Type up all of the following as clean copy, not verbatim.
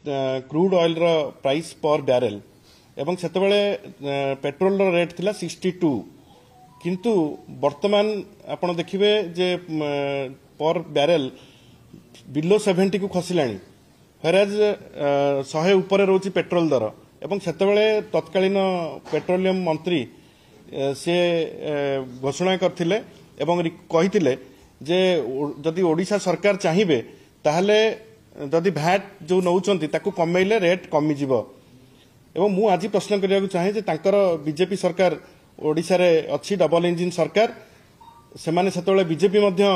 crude oil रो price पर barrel एवं सेतबेले petrol रो rate थिला 62 किंतु वर्तमान आपण देखिबे जे पर बैरेल बिलो 70 को खसिलाणी व्हेराज 100 ऊपर रोची पेट्रोल दर एवं सेतबेले तत्कालीन पेट्रोलियम मंत्री से घोषणा करथिले एवं कहिथिले जे जदि ओडिशा सरकार चाहिए ताहले जदि भैट जो नौचंती ताकू कमेले रेट कमी जीवो एवं मु आज प्रश्न करिया चाहे जे तांकर बीजेपी सरकार ओडिशा रे अच्छी डबल इंजिन सरकार से माने सेतबेले बीजेपी मध्य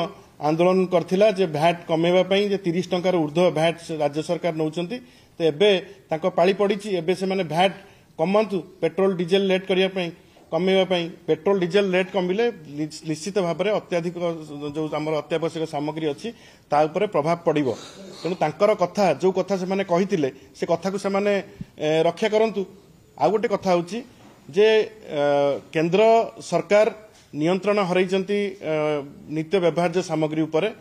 आंदोलन करथिला जे भैट कमेवा पई जे 30 टंकार ऊर्ध्व भैट राज्य सरकार नौचंती तो एबे तांको पाळी पड़ीची एबे से माने भैट कमंतु पेट्रोल डीजल रेट करिया पई कमेवा पई पेट्रोल डीजल रेट कमिले निश्चित भाव में अत्याधिक जो आम अत्यावश्यक सामग्री अच्छी ता उपरे प्रभाव पड़िबो तेणु तांकर कथा जो कथा से माने कहितिले से कथा को से माने रक्षा करंतु आ गोटे कथा होची जे केंद्र सरकार नियंत्रण हरैचंती नित्य व्यवहार्य सामग्री उपरे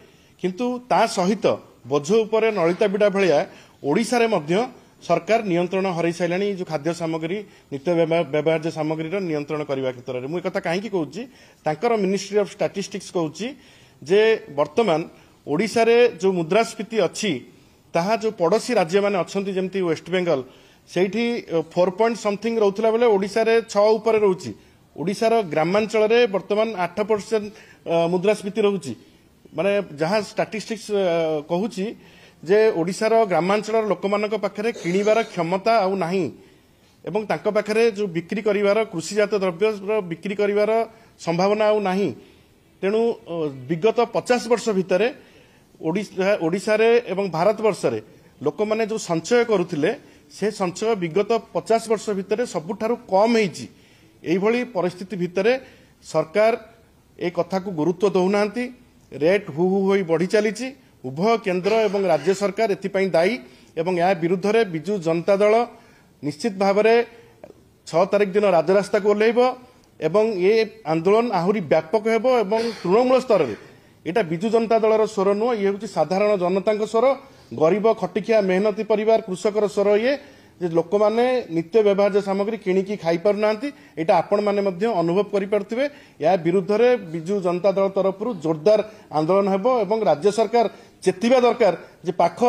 किंतु ता सहित बोझ उपरे नलिता बिडा भलिया ओडिसा रे मध्य सरकार नियंत्रण हरई साइलानी जो खाद्य सामग्री नित्य व्यवहार्य सामग्री नियंत्रण करने क्षेत्र में मुझे कहीं कहूँ मिनिस्ट्री ऑफ स्टैटिस्टिक्स कहूँ जे वर्तमान ओडिशा रे जो मुद्रास्फीति अच्छी ताहा जो पड़ोसी राज्य माने अच्छी जमती वेस्ट बेंगल से 4 पॉइंट समथिंग रोला बेले ओडिशा रे 6 ऊपर रोची ओडिशार ग्रामांचल रे वर्तमान 8% मुद्रास्फीति रोची माने जहाँ स्टैटिस्टिक्स कहूँ जे ओडिशार ग्रामांचल लोकमानक पाखरे किणिबार क्षमता आउ नाही एवं तांको पाखरे जो बिक्री करिवार कृषिजात द्रव्य बिक्री करिवार संभावना आउ नाही तेणु विगत 50 वर्ष भितरे ओडिशा रे एवं भारत वर्ष रे लोक माने जो संचय करुथिले से संचय विगत 50 वर्ष भितरे सबुठारु कम हेची एई भली परिस्थिति भितरे सरकार ए कथा को गुरुत्व दउनांती रेट हु हु होई बढ़ी चलीची उभय केंद्र एवं राज्य सरकार एथिपाई दायी एवं या विरुद्ध रे बिजु जनता दल निश्चित भाव में 6 तारिख दिन राजरास्ता को ओह्लैब एवं ये आंदोलन आहुरी व्यापक हेबो एवं तृणमूल स्तर में यहाँ बिजु जनता दलर स्वर नुह ये हूँ साधारण जनता स्वर गरीब खटिकिया मेहनती परिवार कृषकर स्वर ये लोक मैंने नित्य व्यवहार्य सामग्री किणिकी खाई पार ना यहाँ आपण मैंने अनुभव करें या विरुद्ध में बिजु जनता दल तरफ जोरदार आंदोलन हेबो एवं राज्य सरकार चेतिबा दरकार जे पाख